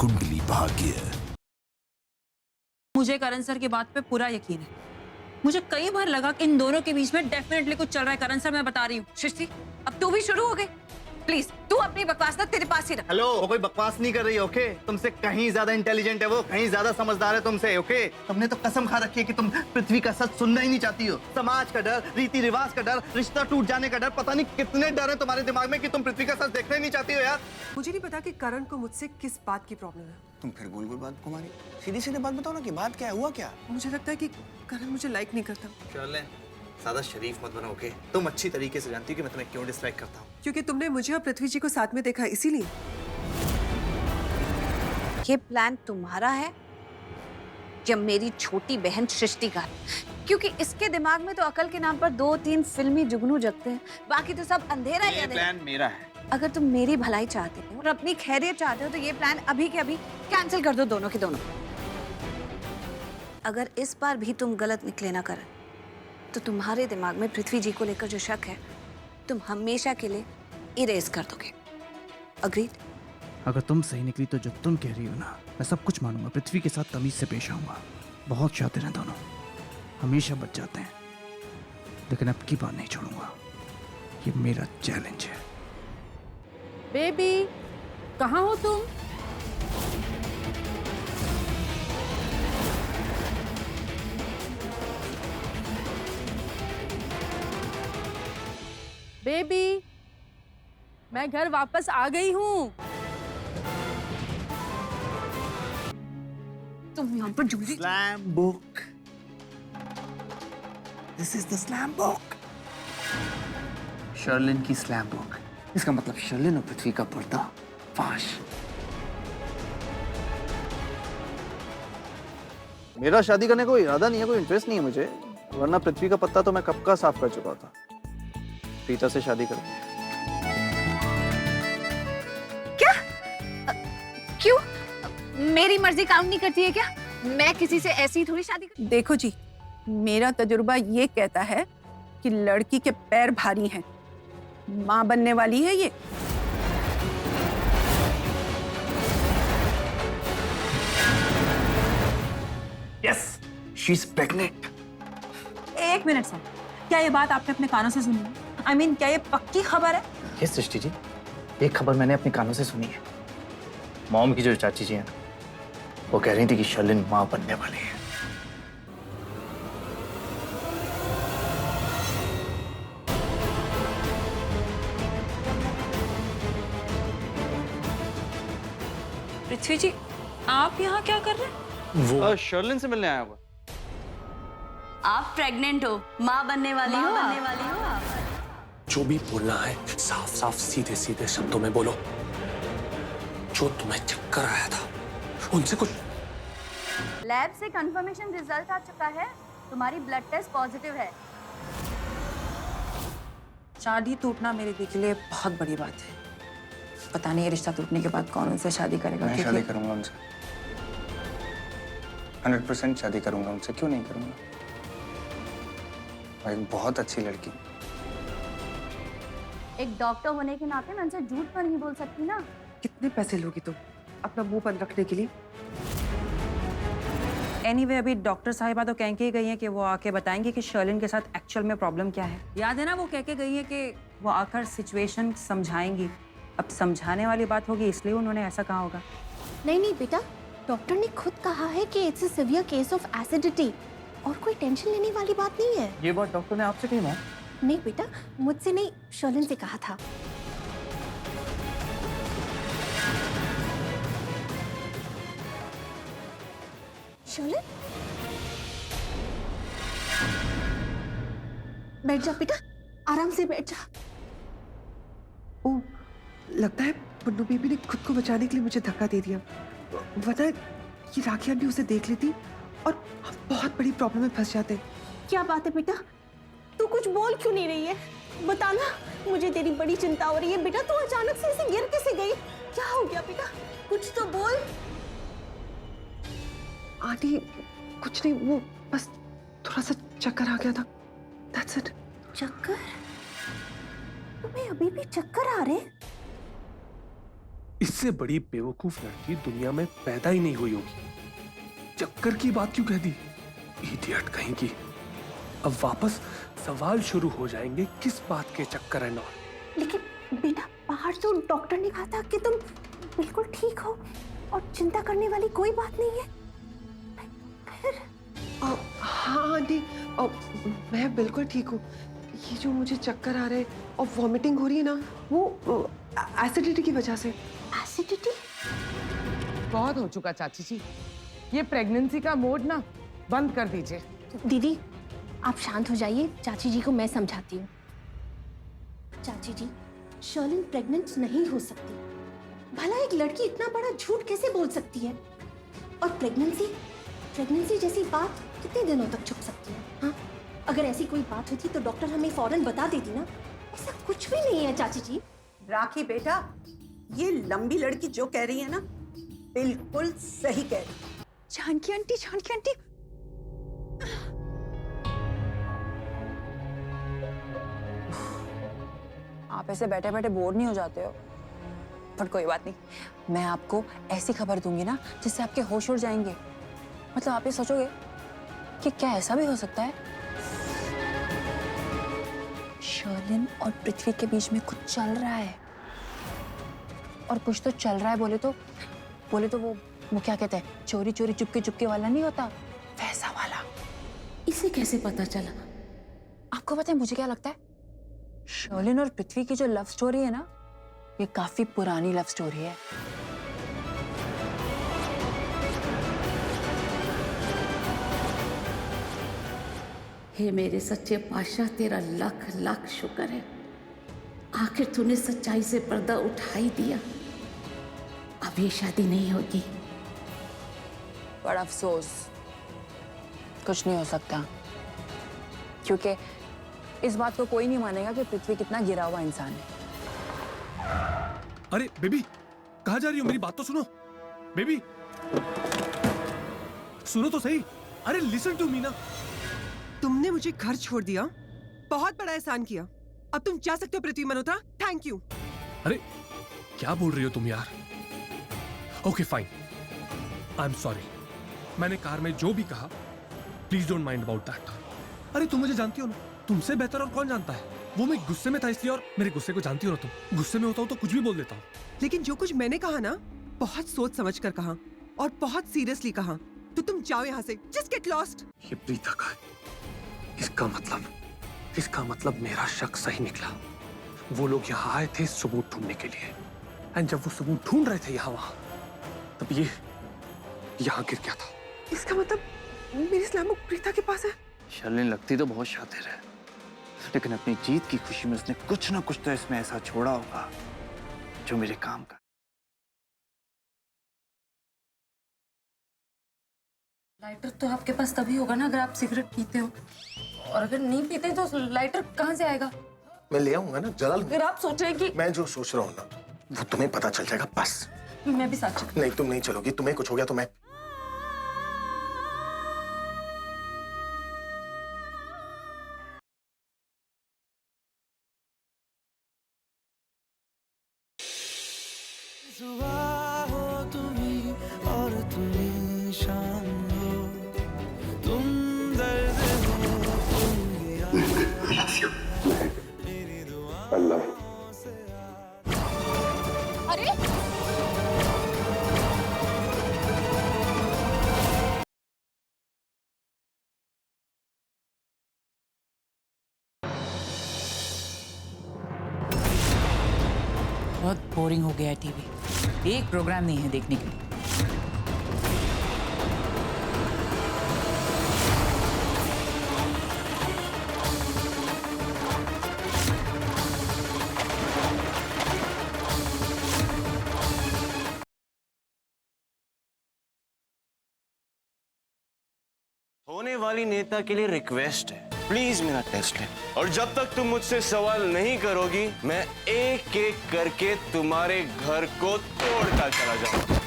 कुंडली भाग्य। मुझे करण सर की बात पे पूरा यकीन है। मुझे कई बार लगा कि इन दोनों के बीच में डेफिनेटली कुछ चल रहा है। करण सर, मैं बता रही हूँ। सृष्टि, अब तू भी शुरू हो गई। प्लीज तू अपनी बकवास ना तेरे पास ही रख। हेलो, वो कोई बकवास नहीं कर रही, ओके? तुमसे कहीं ज्यादा इंटेलिजेंट है वो, कहीं ज्यादा समझदार है तुमसे, ओके? तुमने तो कसम खा रखी है कि तुम पृथ्वी का सच सुनना ही नहीं चाहती हो। समाज का डर, रीति रिवाज का डर, रिश्ता टूट जाने का डर, पता नहीं कितने डर है तुम्हारे दिमाग में कि तुम पृथ्वी का सच देखना ही नहीं चाहती हो यार। मुझे नहीं पता कि करण को मुझसे किस बात की प्रॉब्लम है। तुम फिर गोल गोल बात घुमा रही, सीधी सीधी बात बताओ ना कि बात क्या है, हुआ क्या? मुझे लगता है कि करण मुझे लाइक नहीं करता। शर्लिन, ज्यादा शरीफ मत बनो, ओके? तुम अच्छी तरीके से जानती हो कि मैं तुम्हें क्यों डिसलाइक करता हूँ। क्योंकि तुमने मुझे और पृथ्वी जी को साथ में देखा, इसीलिए। ये प्लान तुम्हारा है या मेरी छोटी बहन सृष्टि का? क्योंकि इसके दिमाग में तो अकल के नाम पर 2-3 फिल्मी जुगनू जगते हैं, बाकी तो सब अंधेरा ही अंधेरा। प्लान मेरा है। अगर तुम मेरी भलाई चाहते हो और अपनी खैरियत चाहते हो तो ये प्लान अभी के अभी कैंसिल कर दो, दोनों के दोनों। अगर इस बार भी तुम गलत निकले ना करण, तो तुम्हारे दिमाग में पृथ्वी जी को लेकर जो शक है तुम हमेशा के लिए इरेज कर दोगे। अग्रीड? अगर तुम सही निकली तो जो तुम कह रही हो ना, मैं सब कुछ मानूंगा। पृथ्वी के साथ तमीज से पेश आऊंगा। बहुत शातिर हैं दोनों, हमेशा बच जाते हैं, लेकिन अब की बात नहीं छोड़ूंगा। ये मेरा चैलेंज है। बेबी, कहाँ हो तुम? बेबी, मैं घर वापस आ गई हूँ। तुम यहाँ पर जूझी। Slam book. This is the slam book. Sherlin की स्लैम बुक। इसका मतलब शर्लिन और पृथ्वी का पर्दा फाश। मेरा शादी करने का कोई इरादा नहीं है, कोई इंटरेस्ट नहीं है मुझे, वरना पृथ्वी का पत्ता तो मैं कब का साफ कर चुका था। प्रीता से शादी कर। क्या? क्यों? मेरी मर्जी काउंट नहीं करती है क्या? मैं किसी से ऐसी थोड़ी शादी कर... देखो जी, मेरा तजुर्बा ये कहता है कि लड़की के पैर भारी हैं। माँ बनने वाली है ये। Yes, she is pregnant. एक मिनट सर, क्या ये बात आपने अपने कानों से सुनी है? I mean, क्या ये पक्की खबर है? यस सृष्टि जी, एक खबर मैंने अपने कानों से सुनी है। मॉम की जो चाची जी हैं, वो कह रही थी कि शर्लिन माँ बनने वाली है। पृथ्वी जी, आप यहाँ क्या कर रहे हैं? वो शर्लिन से मिलने आया हुआ। आप प्रेग्नेंट हो, माँ बनने वाली हो आप। जो भी बोलना है साफ साफ सीधे सीधे शब्दों में बोलो। जो तुम्हें चक्कर आया था उनसे कुछ। लैब से कंफर्मेशन रिजल्ट आ चुका है, तुम्हारी ब्लड टेस्ट पॉजिटिव है। शादी टूटना मेरे दिल के लिए बहुत बड़ी बात है। पता नहीं ये रिश्ता टूटने के बाद कौन उनसे शादी करेगा। मैं शादी करूंगा उनसे, 100% शादी करूंगा उनसे। क्यों नहीं करूंगा? भाई बहुत अच्छी लड़की। एक डॉक्टर होने के नाते मैं उनसे झूठ पर नहीं बोल सकती ना। कितने पैसे लोगी तुम अपना मुंह बंद रखने के लिए? एनीवे, अभी डॉक्टर साहिबा तो कह के गई हैं कि वो आके बताएंगे कि शर्लिन के साथ एक्चुअल में प्रॉब्लम क्या है। याद है ना, वो कह के गई है कि वो आकर सिचुएशन समझाएंगी। अब समझाने वाली बात होगी, इसलिए उन्होंने ऐसा कहा होगा। नहीं बेटा, डॉक्टर ने खुद कहा है कि it's a severe case of acidity और कोई टेंशन लेने वाली बात नहीं है। ये बात डॉक्टर ने आपसे कही ना? नहीं बेटा, मुझसे नहीं, शर्लिन से कहा था। शर्लिन, बैठ जा बेटा, आराम से बैठ जा। ओ, लगता है पुन्नू बेबी ने खुद को बचाने के लिए मुझे धक्का दे दिया, वरना ये राखी आंटी उसे देख लेती और हम बहुत बड़ी प्रॉब्लम में फंस जाते। क्या बात है बेटा, तू कुछ बोल क्यों नहीं रही है? बताना, मुझे तेरी बड़ी चिंता हो रही है। बेटा तू अचानक से ऐसे गिर कैसे गई? क्या हो गया बेटा? कुछ तो बोल। आंटी कुछ नहीं, वो बस थोड़ा सा चक्कर आ गया था, that's it। चक्कर? तुम्हें अभी भी चक्कर आ रहे? इससे बड़ी बेवकूफ लड़की दुनिया में पैदा ही नहीं हुई होगी। चक्कर की बात क्यों कह दी? इडियट कहीं की। अब वापस सवाल शुरू हो जाएंगे, किस बात के चक्कर है ना। लेकिन बेटा, बाहर तो डॉक्टर ने कहा था कि तुम बिल्कुल ठीक हो और चिंता करने वाली कोई बात नहीं है। फिर हाँ आंटी, मैं बिल्कुल ठीक हूँ। ये जो मुझे चक्कर आ रहे हैं और वॉमिटिंग हो रही है ना, वो एसिडिटी की वजह से। एसिडिटी? बहुत हो चुका चाची जी, ये प्रेगनेंसी का मोड ना बंद कर दीजिए। दीदी आप शांत हो जाइए, चाची जी को मैं समझाती हूँ। चाची जी, शर्लिन प्रेग्नेंट नहीं हो सकती। भला एक लड़की इतना बड़ा झूठ कैसे बोल सकती है? और प्रेगनेंसी जैसी बात कितने दिनों तक छुप सकती है? हाँ, अगर ऐसी कोई बात होती तो डॉक्टर हमें फौरन बता देती ना। ऐसा कुछ भी नहीं है चाची जी। राखी बेटा, ये लंबी लड़की जो कह रही है ना, बिल्कुल सही कह रही है। जानकी आंटी, जानकी आंटी, आप ऐसे बैठे बैठे बोर नहीं हो जाते हो? पर कोई बात नहीं, मैं आपको ऐसी खबर दूंगी ना जिससे आपके होश उड़ जाएंगे। मतलब आप ये सोचोगे कि क्या ऐसा भी हो सकता है शर्लिन और पृथ्वी के बीच में कुछ चल रहा है। और कुछ तो चल रहा है, बोले तो वो क्या कहते हैं, चोरी चोरी चुपके चुपके वाला नहीं होता, वैसा वाला। इसे कैसे पता चला? आपको पता है मुझे क्या लगता है? शर्लिन और पृथ्वी की जो लव स्टोरी है ना, ये काफी पुरानी लव स्टोरी है। हे मेरे सच्चे पातशाह, तेरा लाख लाख शुक्र है। आखिर तूने सच्चाई से पर्दा उठा ही दिया। अब ये शादी नहीं होगी। बड़ा अफसोस, कुछ नहीं हो सकता, क्योंकि इस बात को कोई नहीं मानेगा कि पृथ्वी कितना गिरा हुआ इंसान है। अरे बेबी, कहाँ जा रही हो? मेरी बात तो सुनो। बेबी सुनो तो सही। अरे लिसन टू मी ना। तुमने मुझे घर छोड़ दिया, बहुत बड़ा एहसान किया। अब तुम जा सकते हो पृथ्वी मल्होत्रा, थैंक यू। अरे क्या बोल रही हो तुम यार? Okay fine, I am sorry. मैंने कार में जो भी कहा, please don't mind about that. अरे तुम मुझे जानती हो ना, तुमसे बेहतर और कौन जानता है। वो मैं गुस्से में था इसलिए, और मेरे गुस्से को जानती हो ना तुम। गुस्से में होता हूँ तो कुछ भी बोल देता हूँ। लेकिन जो कुछ मैंने कहा ना, बहुत सोच समझ कर कहा और बहुत सीरियसली कहा। तो तुम जाओ यहाँ से, जस्ट गेट लॉस्ट। ये प्रीता का है। इसका मतलब मेरा शक सही निकला। वो लोग यहाँ आए थे सबूत ढूंढने के लिए, एंड जब वो सबूत ढूंढ रहे थे यहाँ वहां, तब ये यहाँ गिर गया था। इसका मतलब मेरी स्लैम प्रीता के पास है। शर्लिन लगती तो बहुत शातिर है, लेकिन अपनी जीत की खुशी में उसने कुछ ना कुछ तो इसमें ऐसा छोड़ा होगा जो मेरे काम का। लाइटर तो आपके पास तभी होगा ना अगर आप सिगरेट पीते हो, और अगर नहीं पीते तो लाइटर कहाँ से आएगा? मैं ले आऊंगा ना, जला लूंगा। अगर आप सोच रहे हैं कि मैं जो सोच रहा हूँ ना, वो तुम्हें पता चल जाएगा बस। मैं भी साथ चलूं। नहीं, तुम नहीं चलोगी। तुम्हें कुछ हो गया तो मैं। अरे बहुत बोरिंग हो गया है टीवी। एक प्रोग्राम नहीं है देखने के लिए। होने वाली नेता के लिए रिक्वेस्ट है, प्लीज मेरा टेस्ट ले। और जब तक तुम मुझसे सवाल नहीं करोगी, मैं एक एक करके तुम्हारे घर को तोड़ता चला जाऊंगा।